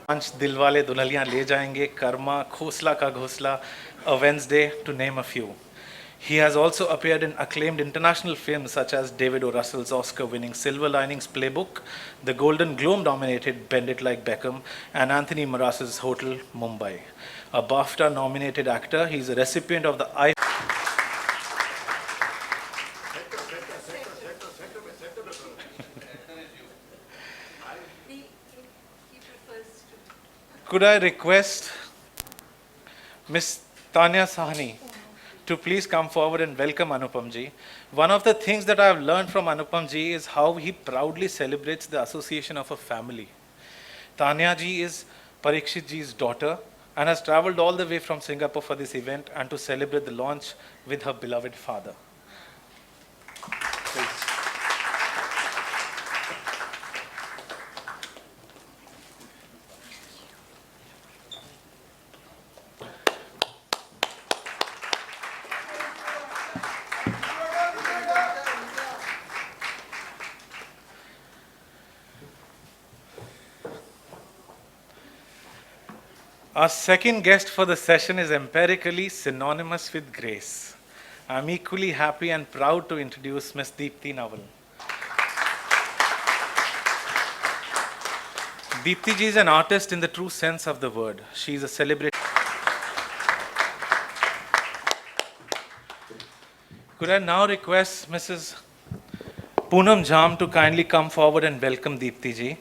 Panch Dilwale Dulhaniya Le Jayenge, Karma, Khosla Ka Ghosla, A Wednesday, to name a few. He has also appeared in acclaimed international films such as David O. Russell's Oscar-winning Silver Linings Playbook, the Golden Globe-nominated Bend It Like Beckham, and Anthony Maras's Hotel, Mumbai. A BAFTA-nominated actor, he is a recipient of the Could I request Miss Tanya Sahni to please come forward and welcome Anupam ji. One of the things that I have learned from Anupam ji is how he proudly celebrates the association of a family. Tanya ji is Parikshit ji's daughter and has traveled all the way from Singapore for this event and to celebrate the launch with her beloved father. Please. Our second guest for the session is empirically synonymous with grace. I'm equally happy and proud to introduce Ms. Deepti Naval. Deepti ji is an artist in the true sense of the word. She is a celebrated. Could I now request Mrs. Poonam Jam to kindly come forward and welcome Deepti ji.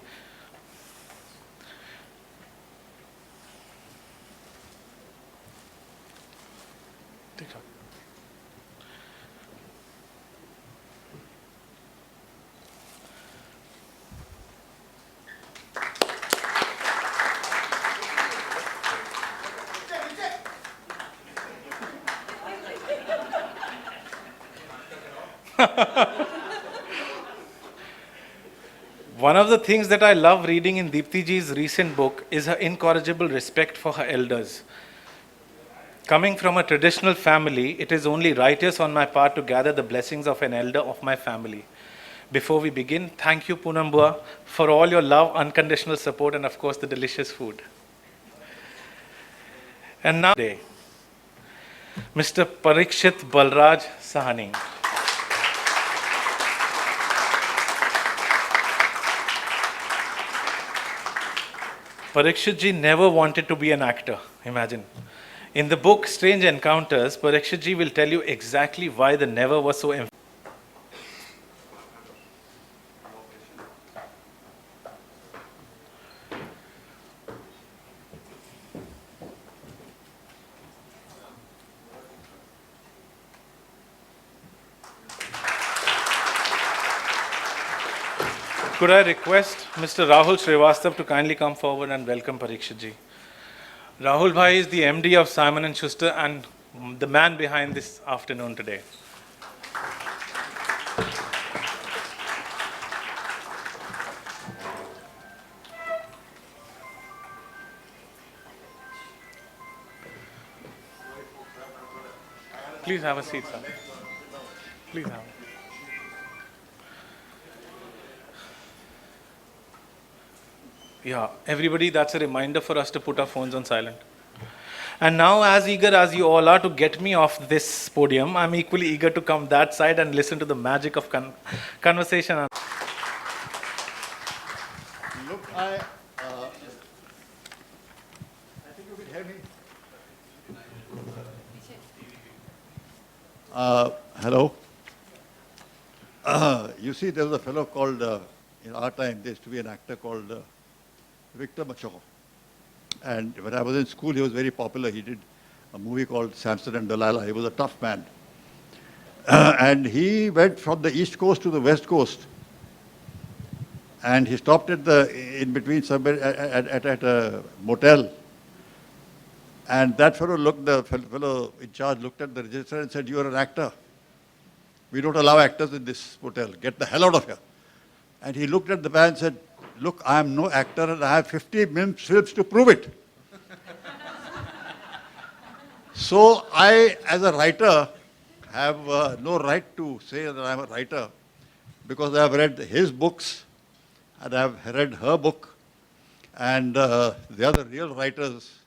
One of the things that I love reading in Deepti ji's recent book is her incorrigible respect for her elders. Coming from a traditional family, it is only righteous on my part to gather the blessings of an elder of my family. Before we begin, thank you Poonam Bua for all your love, unconditional support and of course the delicious food. And now, Mr. Parikshat Balraj Sahni. Parikshit ji never wanted to be an actor, imagine. In the book Strange Encounters, Parikshit ji will tell you exactly why the never was so emphatic. Could I request Mr. Rahul Srivastav to kindly come forward and welcome Parikshit ji. Rahul Bhai is the MD of Simon & Schuster and the man behind this afternoon today. Please have a seat, sir. Please have a seat. Yeah, everybody, that's a reminder for us to put our phones on silent. And now, as eager as you all are to get me off this podium, I'm equally eager to come that side and listen to the magic of conversation. Look, I think you can hear me. Hello. You see, there was a fellow called, in our time, there used to be an actor called Victor Macho. And when I was in school, he was very popular. He did a movie called Samson and Delilah. He was a tough man. And he went from the East Coast to the West Coast. And he stopped at in between somewhere at a motel. And that fellow the fellow in charge looked at the register and said, "You are an actor. We don't allow actors in this motel. Get the hell out of here." And he looked at the man and said, "Look, I am no actor and I have 50 films to prove it." So I, as a writer, have no right to say that I am a writer because I have read his books and I have read her book and they are the real writers.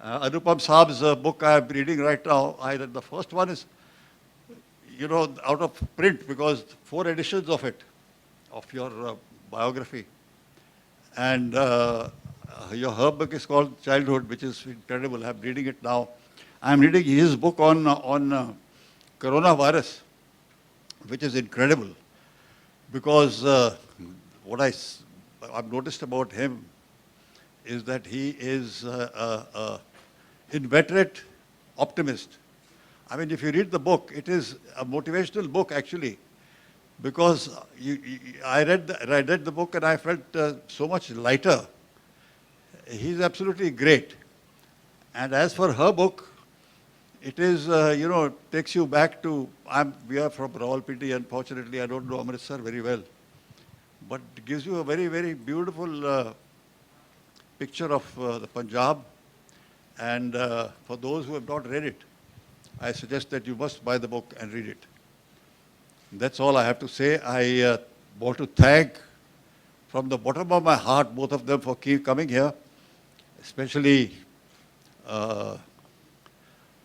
Anupam Saab's book I am reading right now, I read the first one is, you know, out of print because 4 editions of it, of your biography. And her book is called Childhood, which is incredible. I'm reading it now. I'm reading his book on coronavirus, which is incredible. Because what I've noticed about him is that he is an inveterate optimist. I mean, if you read the book, it is a motivational book actually, because I read the book and I felt so much lighter. He's absolutely great. And as for her book, it is, you know, takes you back to, we are from Rawalpindi, unfortunately, I don't know Amritsar very well. But it gives you a very, very beautiful picture of the Punjab. And for those who have not read it, I suggest that you must buy the book and read it. That's all I have to say. I want to thank from the bottom of my heart both of them for coming here, especially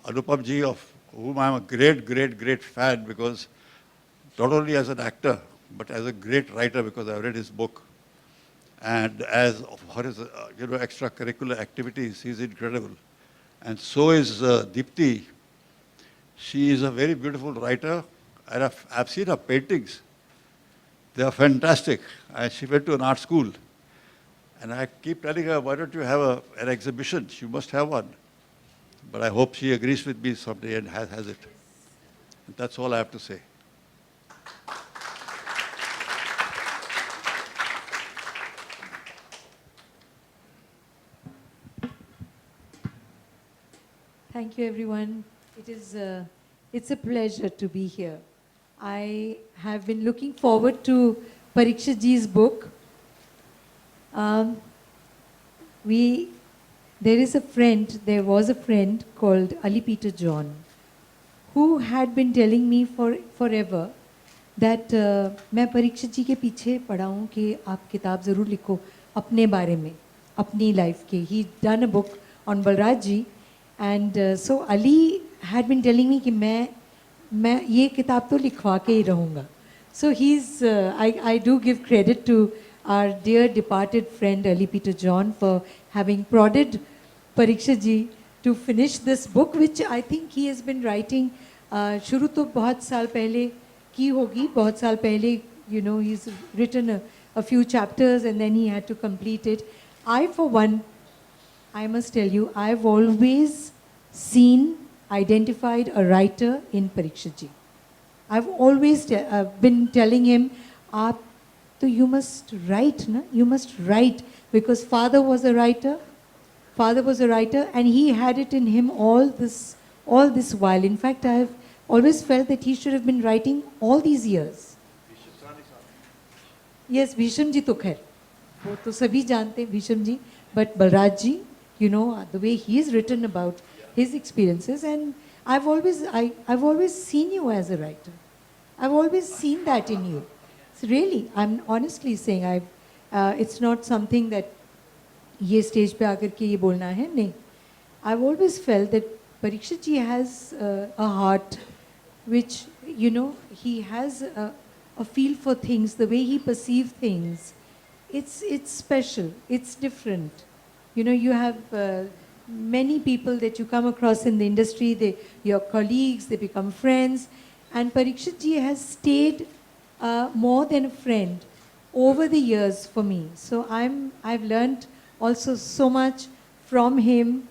Anupam ji, of whom I'm a great, great, great fan, because not only as an actor, but as a great writer, because I've read his book. And as for his you know, extracurricular activities, he's incredible. And so is Deepti. She is a very beautiful writer, and I've seen her paintings. They are fantastic. And she went to an art school. And I keep telling her, why don't you have an exhibition? She must have one. But I hope she agrees with me someday and has it. And that's all I have to say. Thank you, everyone. It's a pleasure to be here. I have been looking forward to Parikshat ji's book. There was a friend called Ali Peter John, who had been telling me forever that मैं परीक्षित जी के पीछे पड़ा हूँ कि आप किताब ज़रूर लिखो अपने बारे में, अपनी लाइफ के. He done a book on Balraj ji, and so Ali had been telling me कि मैं ये किताब तो लिखवा के ही रहूँगा. So I do give credit to our dear departed friend Ali Peter John for having prodded Parikshat ji to finish this book, which I think he has been writing. शुरू तो बहुत साल पहले की होगी, बहुत साल पहले, you know, he's written a few chapters and then he had to complete it. I, for one, I must tell you, I've always identified a writer in Parikshat ji. I've always been telling him, you must write, na? You must write, because father was a writer, and he had it in him all this while. In fact, I've always felt that he should have been writing all these years. Yes, Bhisham ji to khair. वो तो सभी जानते हैं Bhisham ji, but Balraj ji, you know, the way he's written about his experiences, and I've always seen you as a writer. I've always seen that in you. So really, I'm honestly saying, it's not something that ये stage पे आकर के ये बोलना है, नहीं. I've always felt that Parikshat ji has a heart which, you know, he has a feel for things, the way he perceives things. It's special, it's different. You know, you have many people that you come across in the industry, your colleagues, they become friends, and Parikshat ji has stayed more than a friend over the years for me. So I've learned also so much from him,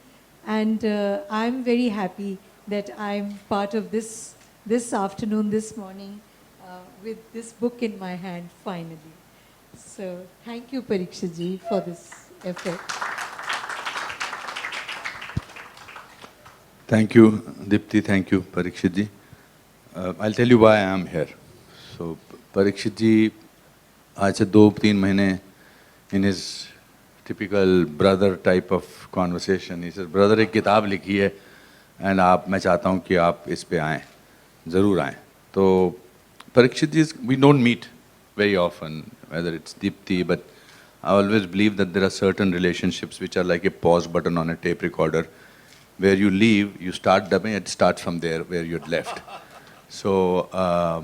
and I'm very happy that I'm part of this afternoon, this morning, with this book in my hand, finally. So thank you, Parikshat ji, for this effort. Thank you, Deepti. Thank you, Parikshat ji. I'll tell you why I am here. So, Parikshat ji, आज से 2-3 महीने, in his typical brother type of conversation, he says, brother, एक किताब लिखी है, and मैं चाहता हूँ कि आप इस पे आएं, ज़रूर आएं. तो Parikshat ji, we don't meet very often, whether it's Deepti, but I always believe that there are certain relationships which are like a pause button on a tape recorder. Where you leave, you start dubbing, it starts from there where you had left. So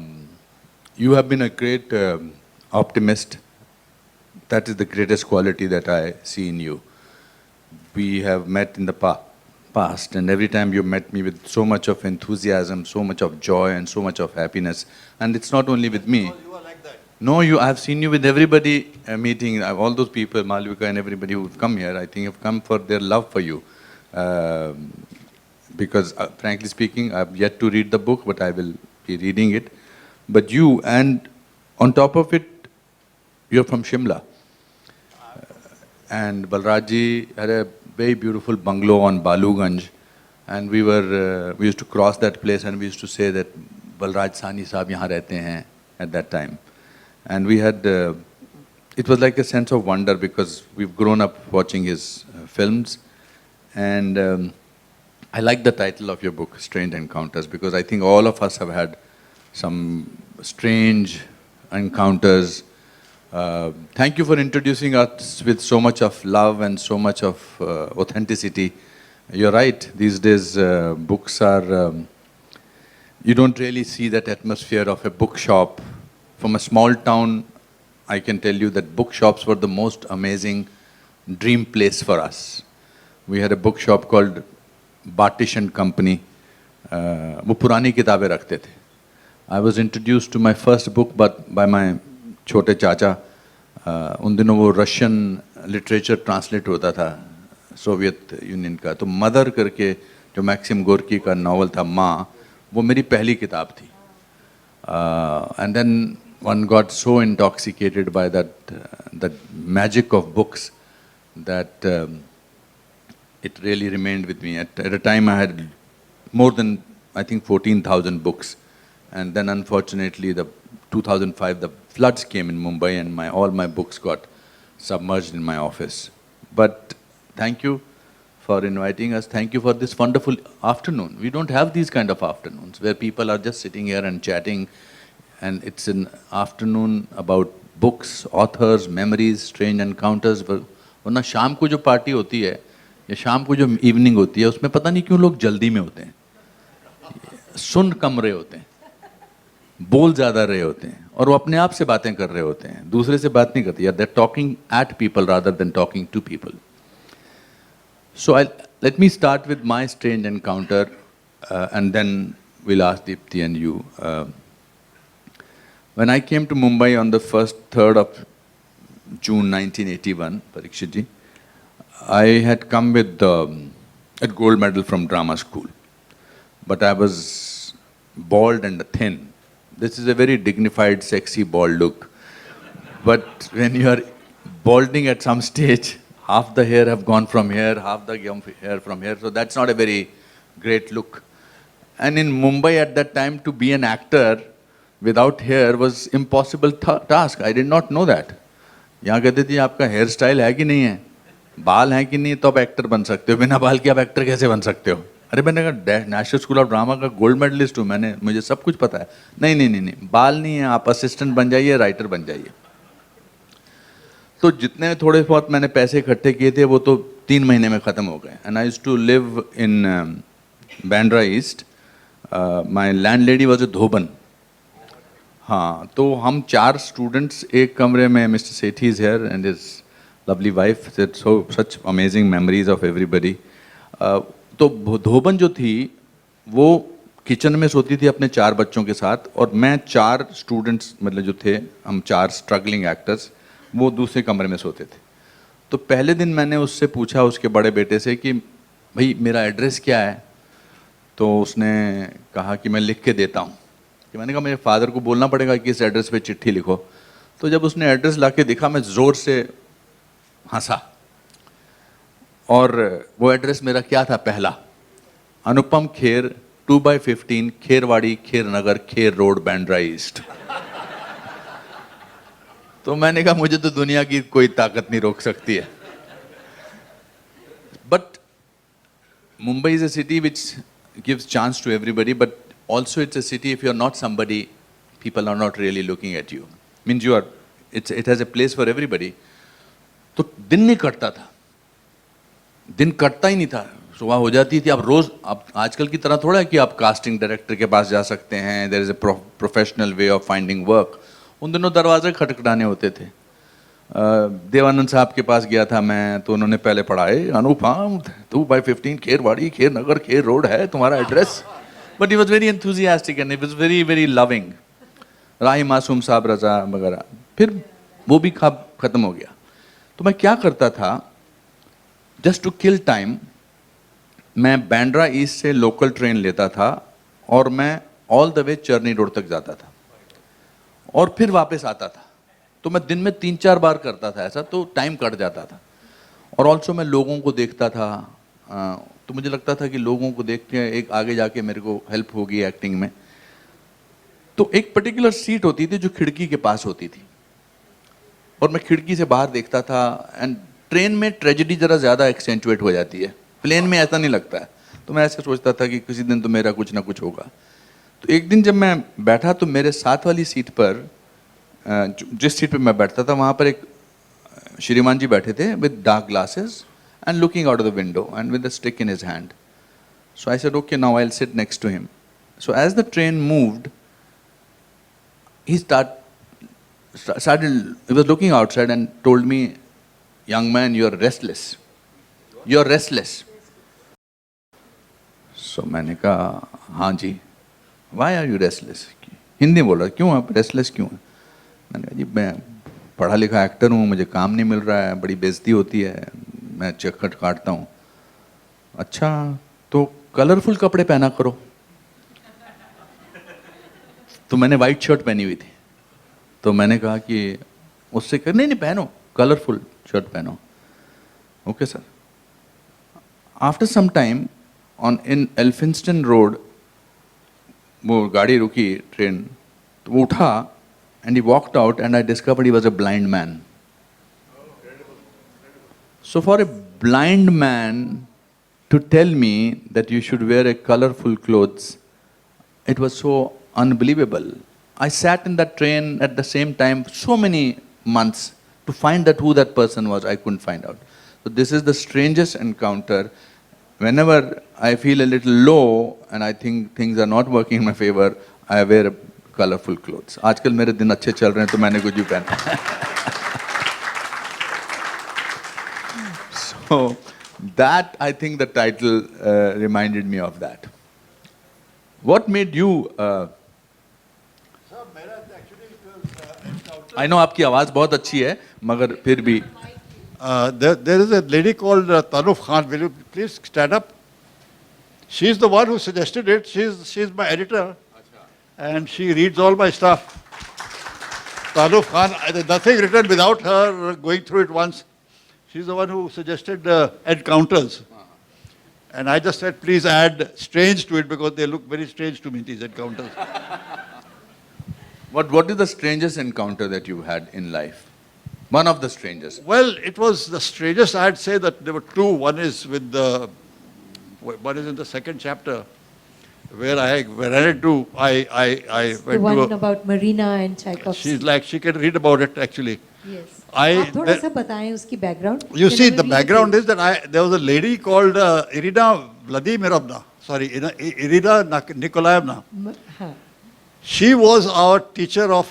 you have been a great optimist. That is the greatest quality that I see in you. We have met in the past, and every time you met me with so much of enthusiasm, so much of joy, and so much of happiness. And it's not only with me. You are like that. No, I have seen you with everybody meeting, all those people, Malvika and everybody who've come here, I think have come for their love for you. Because frankly speaking, I've yet to read the book, but I will be reading it. But you, and on top of it, you're from Shimla. And Balraj ji had a very beautiful bungalow on Baluganj. And we used to cross that place and we used to say that Balraj Sahni sahab yahan rehte hain at that time. And we had, it was like a sense of wonder because we've grown up watching his films. And I like the title of your book, Strange Encounters, because I think all of us have had some strange encounters. Thank you for introducing us with so much of love and so much of authenticity. You're right, these days books are, you don't really see that atmosphere of a bookshop. From a small town, I can tell you that bookshops were the most amazing dream place for us. We had a bookshop called Bartish and Company. वो पुरानी किताबें रखते थे. I was introduced to my first book by my छोटे चाचा. उन दिनों वो रशियन लिटरेचर ट्रांसलेट होता था सोवियत यूनियन का. तो मदर करके जो मैक्सिम गोर्की का नॉवल था माँ, वो मेरी पहली किताब थी. And then one got so intoxicated by that magic of books that it really remained with me. At a time I had more than, I think, 14,000 books. And then unfortunately, 2005, the floods came in Mumbai and all my books got submerged in my office. But thank you for inviting us. Thank you for this wonderful afternoon. We don't have these kind of afternoons where people are just sitting here and chatting. And it's an afternoon about books, authors, memories, strange encounters. वरना शाम को जो party होती है या शाम को जो इवनिंग होती है उसमें पता नहीं क्यों लोग जल्दी में होते हैं, सुन कम रहे होते हैं, बोल ज़्यादा रहे होते हैं और वो अपने आप से बातें कर रहे होते हैं, दूसरे से बात नहीं करते. They're talking at people rather than talking to people. So let me start with my strange encounter and then we'll ask Deepti and you. When I came to Mumbai on the 3rd of June 1981, Parikshat ji, I had come with a gold medal from drama school. But I was bald and thin. This is a very dignified, sexy, bald look. But when you are balding at some stage, half the hair have gone from here, half the hair from here, so that's not a very great look. And in Mumbai at that time, to be an actor without hair was impossible task. I did not know that. यहाँ कहते थे आपका hair style है कि नहीं है, बाल हैं कि नहीं, तो आप एक्टर बन सकते हो, बिना बाल के आप एक्टर कैसे बन सकते हो? अरे मैंने कहा नेशनल स्कूल ऑफ ड्रामा का गोल्ड मेडलिस्ट हूँ, मुझे सब कुछ पता है. नहीं नहीं नहीं नहीं, बाल नहीं है, आप असिस्टेंट बन जाइए, राइटर बन जाइए. तो जितने थोड़े बहुत मैंने पैसे इकट्ठे किए थे वो तो 3 महीने में ख़त्म हो गए. And I used to live in Bandra East. My landlady was a dhoban. हाँ, तो हम 4 स्टूडेंट्स एक कमरे में. Mister Sethi is here and his lovely wife. So such amazing memories of everybody. तो धोबन जो थी वो किचन में सोती थी अपने 4 बच्चों के साथ और मैं 4 स्टूडेंट्स मतलब जो थे, हम 4 स्ट्रगलिंग एक्टर्स, वो दूसरे कमरे में सोते थे. तो पहले दिन मैंने उससे पूछा, उसके बड़े बेटे से, कि भाई मेरा एड्रेस क्या है. तो उसने कहा कि मैं लिख के देता हूँ. कि मैंने कहा मेरे फादर को बोलना पड़ेगा कि इस एड्रेस पे चिट्ठी लिखो. तो जब उसने एड्रेस ला के दिखा मैं ज़ोर से हंसा. और वो एड्रेस मेरा क्या था? पहला, अनुपम खेर, 2/15, खेरवाड़ी, खेर नगर, खेर रोड, बैंड्रा ईस्ट. तो मैंने कहा मुझे तो दुनिया की कोई ताकत नहीं रोक सकती है. But Mumbai is a city which gives chance to everybody, but also it's a city, if you're not somebody, people are not really looking at you. Means it has a place for everybody. तो दिन नहीं कटता था, दिन कटता ही नहीं था। सुबह हो जाती थी, अब रोज, अब आजकल की तरह थोड़ा है कि आप कास्टिंग डायरेक्टर के पास जा सकते हैं, there is a professional way of finding work. उन दिनों दरवाजे खटखटाने होते थे। देवानंद साहब के पास गया था मैं, तो उन्होंने पहले पढ़ा, अनुपम 2/15 खेरवाड़ी खेर नगर खेर रोड है तुम्हारा address. But he was very enthusiastic and he was very very loving. Rahi Masoom साहब रजा वगैरह, फिर वो भी खत्म हो गया। तो मैं क्या करता था, जस्ट टू किल टाइम, मैं बैंड्रा ईस्ट से लोकल ट्रेन लेता था और मैं all the way Charni road तक जाता था और फिर वापस आता था। तो मैं दिन में 3-4 बार करता था ऐसा, तो टाइम कट जाता था। और ऑल्सो मैं लोगों को देखता था, तो मुझे लगता था कि लोगों को देख के एक आगे जाके मेरे को हेल्प होगी एक्टिंग में। तो एक पर्टिकुलर सीट होती थी जो खिड़की के पास होती थी और मैं खिड़की से बाहर देखता था। एंड ट्रेन में ट्रेजेडी ज़रा ज़्यादा एक्सेंचुएट हो जाती है, प्लेन में ऐसा नहीं लगता है। तो मैं ऐसे सोचता था कि किसी दिन तो मेरा कुछ ना कुछ होगा। तो एक दिन जब मैं बैठा तो मेरे साथ वाली सीट पर, जिस सीट पे मैं बैठता था वहाँ पर एक श्रीमान जी बैठे थे with dark glasses and looking out of the window and with a stick in his hand. So I said okay, now I will sit next to him. So as the train moved, he was looking outside and told me, young man, you're restless. You're restless. So मैंने कहा, हाँ जी, why are you restless? Hindi बोल रहा, क्यों आप restless क्यों हैं? मैंने कहा जी, मैं पढ़ा लिखा एक्टर हूँ, मुझे काम नहीं मिल रहा है, बड़ी बेइज्जती होती है, मैं चक्कर काटता हूँ। अच्छा, तो कलरफुल कपड़े पहना करो। तो मैंने वाइट शर्ट पहनी हुई थी, तो मैंने कहा कि उससे कर, नहीं पहनो, कलरफुल शर्ट पहनो। Okay sir. After some time on in Elphinstone road, वो गाड़ी रुकी ट्रेन, तो वो उठा and he walked out and I discovered he was a blind man. So for a blind man to tell me that you should wear a colourful clothes, it was so unbelievable. I sat in that train at the same time so many months to find that who that person was. I couldn't find out. So this is the strangest encounter. Whenever I feel a little low and I think things are not working in my favor, I wear colorful clothes. आजकल मेरे दिन अच्छे चल रहे हैं तो मैंने कुछ भी पहना है। So that, I think the title reminded me of that. What made you? I know आपकी आवाज बहुत अच्छी है, मगर फिर भी। There is a lady called Tanuf Khan. Will you please stand up? She is the one who suggested it. She is my editor, and she reads all my stuff. Tanuf Khan, there's nothing written without her going through it once. She's the one who suggested encounters. And I just said, please add strange to it because they look very strange to me, these encounters. What is the strangest encounter that you had in life? One of the strangest. Well, it was the strangest. I'd say that there were two. One is with one is in the second chapter, where I ran into. I The went one to. about Marina and Tchaikovsky. She's like, she can read about it actually. Yes. I- आप थोड़ा सा बताएं उसकी background. You Can see, I the read background it? is that there was a lady called Irina Vladimirovna. Sorry, Irina Nikolaevna. हाँ. She was our teacher of.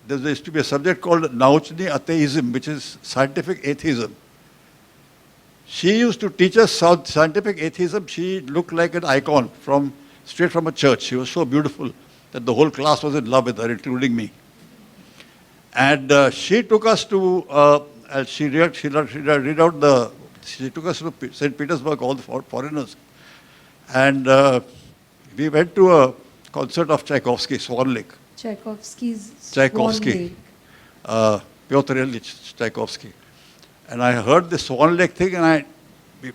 There used to be a subject called Nauchny Atheism, which is scientific atheism. She used to teach us scientific atheism. She looked like an icon straight from a church. She was so beautiful that the whole class was in love with her, including me. And she took us to. She took us to St. Petersburg, all the foreigners, and we went to a concert of Tchaikovsky, Swan Lake. Tchaikovsky's Tchaikovsky, Swan Lake. Pyotr Ilyich Tchaikovsky. And I heard the Swan Lake thing, and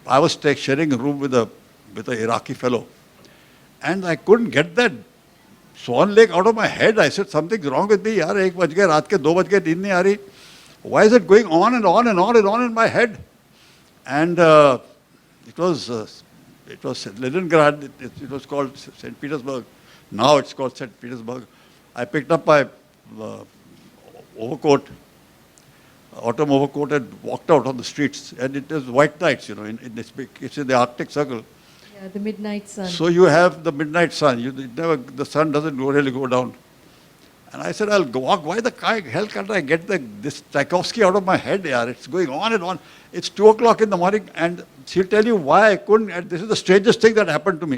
I was sharing a room with an Iraqi fellow. And I couldn't get that Swan Lake out of my head. I said, something's wrong with me. Yaar, 1 baj gaye, raat ke 2 baj gaye, neend nahi aa rahi. Why is it going on and on and on and on in my head? And it was Leningrad. It was called St. Petersburg. Now it's called St. Petersburg. I picked up my overcoat, autumn overcoat and walked out on the streets. And it is white nights, it's in the Arctic Circle. Yeah, the midnight sun. So you have the midnight sun. The sun doesn't really go down. And I said, I'll walk. Why the hell can't I get this Tchaikovsky out of my head? Yaar? It's going on and on. It's 2 o'clock in the morning, and she'll tell you why I couldn't. And this is the strangest thing that happened to me.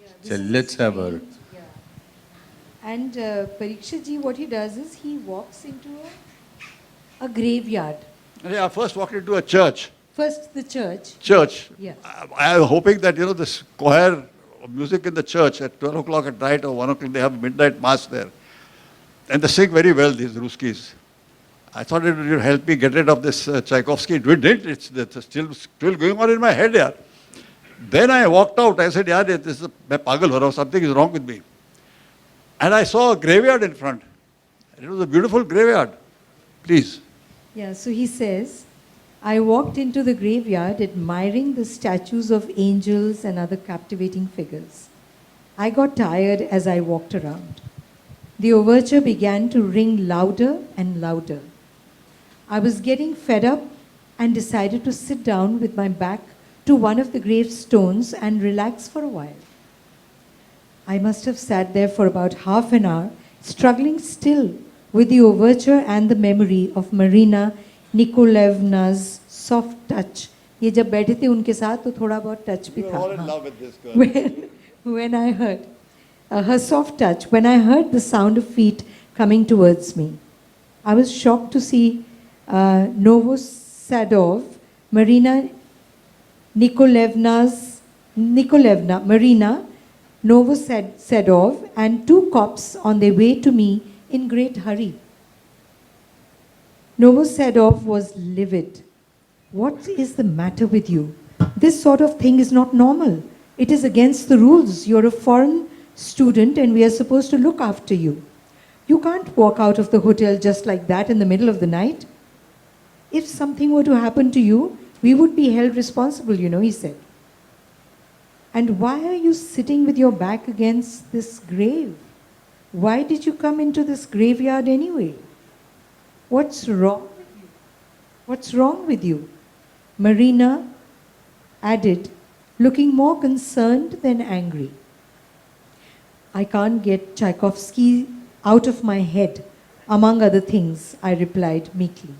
Yeah, So this is let's have her. strange, yeah. And Parikshat ji, what he does is he walks into a graveyard. And I first walked into a church. First the church. Church. Yeah. I was hoping that, this choir music in the church at 12 o'clock at night or 1 o'clock, they have midnight mass there. And they sing very well, these Ruskis. I thought it would help me get rid of this Tchaikovsky. It didn't. It's still going on in my head, yaar. Then I walked out. I said, yaar, this is pagal ho raha hu, something is wrong with me. And I saw a graveyard in front. It was a beautiful graveyard. Please. Yeah, so he says, I walked into the graveyard admiring the statues of angels and other captivating figures. I got tired as I walked around. The overture began to ring louder and louder. I was getting fed up and decided to sit down with my back to one of the gravestones and relax for a while. I must have sat there for about half an hour, struggling still with the overture and the memory of Marina Nikolaevna's soft touch. ये जब बैठे थे उनके साथ तो थोड़ा बहुत touch भी You था. were all in हाँ. love with this girl. When I heard her soft touch, when I heard the sound of feet coming towards me, I was shocked to see Novosadov, Marina Marina Novosadov, and 2 cops on their way to me in great hurry. Novosadov was livid. What is the matter with you? This sort of thing is not normal. It is against the rules. You're a foreign student and we are supposed to look after you. You can't walk out of the hotel just like that in the middle of the night. If something were to happen to you, we would be held responsible, he said. And why are you sitting with your back against this grave? Why did you come into this graveyard anyway? What's wrong with you? What's wrong with you? Marina added, looking more concerned than angry. I can't get Tchaikovsky out of my head, among other things, I replied meekly.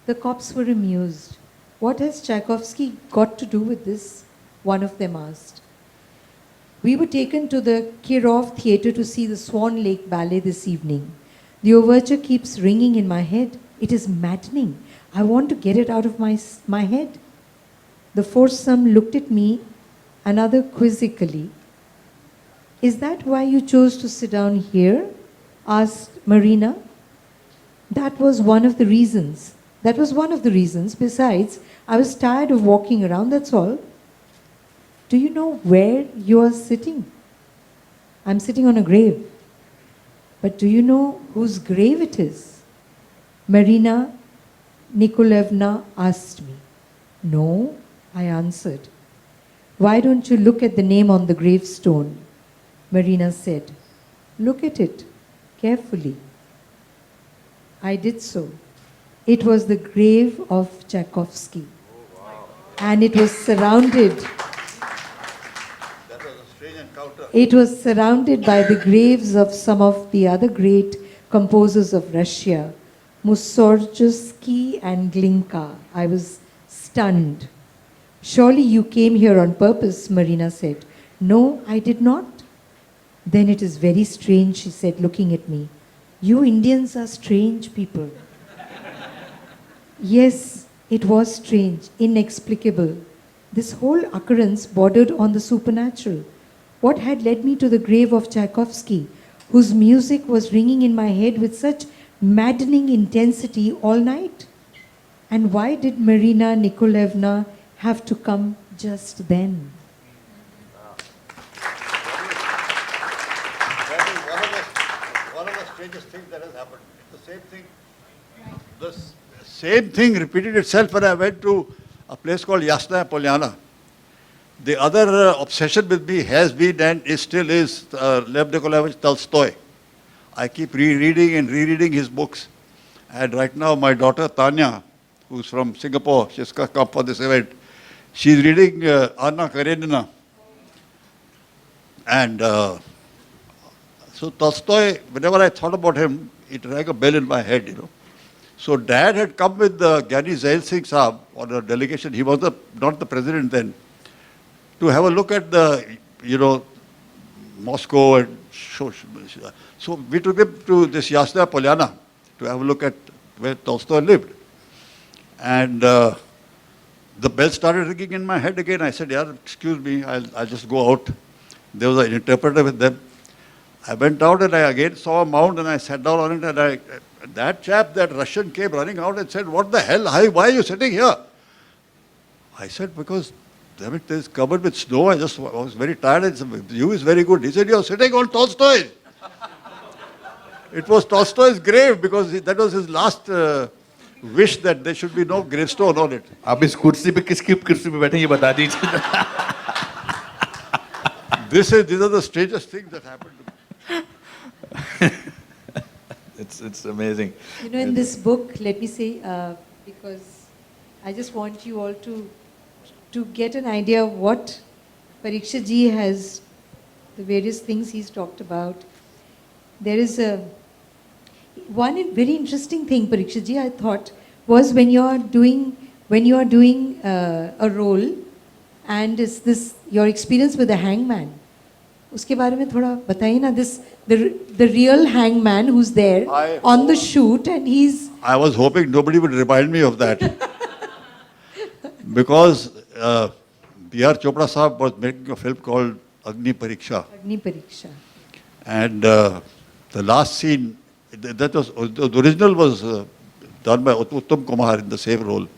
The cops were amused. What has Tchaikovsky got to do with this? One of them asked. We were taken to the Kirov Theatre to see the Swan Lake Ballet this evening. The overture keeps ringing in my head. It is maddening. I want to get it out of my head. The foursome looked at me, another quizzically. Is that why you chose to sit down here? Asked Marina. That was one of the reasons. Besides, I was tired of walking around, that's all. Do you know where you are sitting? I'm sitting on a grave. But do you know whose grave it is? Marina Nikolaevna asked me. No, I answered. Why don't you look at the name on the gravestone? Marina said. Look at it carefully. I did so. It was the grave of Tchaikovsky. And it was surrounded. That was a strange encounter. It was surrounded by the graves of some of the other great composers of Russia, Mussorgsky and Glinka. I was stunned. Surely you came here on purpose, Marina said. No, I did not. Then it is very strange, she said, looking at me. You Indians are strange people. Yes, it was strange, inexplicable. This whole occurrence bordered on the supernatural. What had led me to the grave of Tchaikovsky, whose music was ringing in my head with such maddening intensity all night? And why did Marina Nikolaevna have to come just then? That is one of the strangest things that has happened. It's the same thing. The same thing repeated itself when I went to a place called Yasnaya Polyana. The other obsession with me has been and still is Lev Nikolaevich Tolstoy. I keep rereading his books. And right now, my daughter Tanya, who's from Singapore, she's come for this event. She's reading Anna Karenina. And so Tolstoy, whenever I thought about him, it rang a bell in my head, you know. So Dad had come with Gyani Zail Singh Saab on a delegation. He was not the president then, to have a look at the, you know, Moscow and so we took him to this Yasna Polyana to have a look at where Tolstoy lived. And the bell started ringing in my head again. I said, yeah, excuse me, I'll just go out. There was an interpreter with them. I went out and I again saw a mound and I sat down on it, and that chap, that Russian, came running out and said, what the hell, why are you sitting here? I said, because damn it, it's covered with snow. I was very tired and the view is very good. He said, you're sitting on Tolstoy. It was Tolstoy's grave because that was his last wish, that there should be no gravestone on it. आप इस कुर्सी पे किसकी कुर्सी पे बैठे ये बता दीजिए. These are the strangest things that happened to me. It's amazing. You know, in this book, let me say, because I just want you all to get an idea of what Parikshat ji has, the various things he's talked about. There is one very interesting thing, Parikshat ji, I thought, was when you are doing a role, and is this your experience with the hangman. उसके बारे में थोड़ा बताइए ना, the real hangman who's there on the shoot, and he's. I was hoping nobody would remind me of that. Because B.R. Chopra Saab was making a film called Agni Pariksha. Agni Pariksha. And the last scene, that was, the original was done by Uttam Kumar in the same role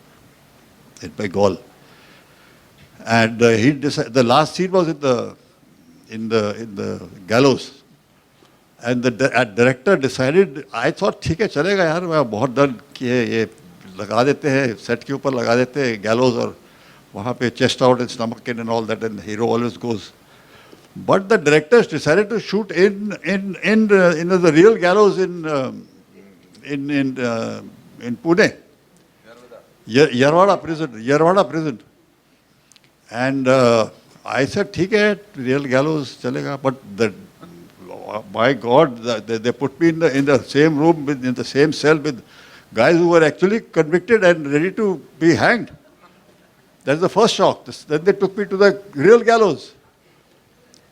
in Bengal. And the last scene was in the gallows. And the director decided, I thought, ठीक है चलेगा यार, मैं बहुत डर किए ये लगा देते हैं सेट के ऊपर लगा देते हैं gallows और वहाँ पे chest out and stomach in and all that, and the hero always goes. But the directors decided to shoot in the real gallows in Pune, Yerwada prison. And I said, ठीक है, real gallows चलेगा. But my God, they put me in the same room, in the same cell with guys who were actually convicted and ready to be hanged. That's the first shock. Then they took me to the real gallows.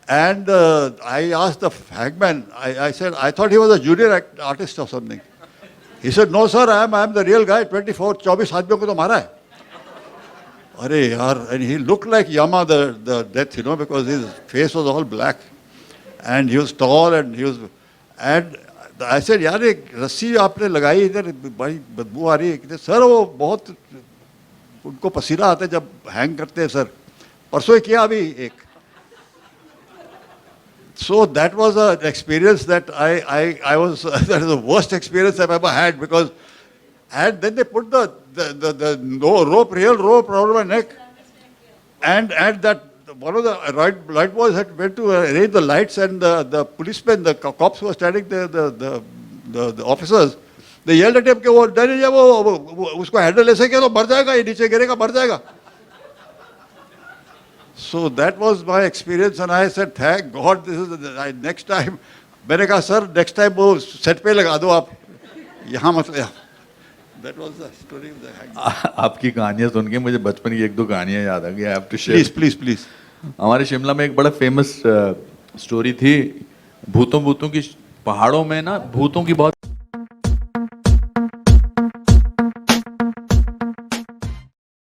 And I asked the hangman, I said, I thought he was a junior artist or something. He said, no sir, I am the real guy, 24 आदमियों को तो मारा है. अरे यार, and he looked like Yama, the death, you know, because his face was all black. And he was tall and I said, यार एक रस्सी आपने लगाई इधर बड़ी बदबू आ रही है. सर वो बहुत उनको पसीना आता है जब हैंग करते हैं सर. परसों ही किया अभी एक. So that was an experience that I was, that is the worst experience I've ever had, because, and then they put the real rope around my neck, and that one of the light boys went to arrange the lights, and the policemen, the cops who were standing there, the officers, they yelled at him कि वो डर नहीं वो उसको handle ऐसे किया तो मर जाएगा, ये नीचे गिरेगा मर जाएगा. So that was my experience, and I said, thank God, this is next time. मैंने कहा सर next time वो set पे लगा दो आप, यहाँ मत ले. That was the story of the hangman. आपकी कहानियाँ सुन के मुझे बचपन की एक दो कहानियाँ याद आ गई. I have to share. Please. हमारे शिमला में एक बड़ा फेमस स्टोरी थी. भूतों की पहाड़ों में ना भूतों की बहुत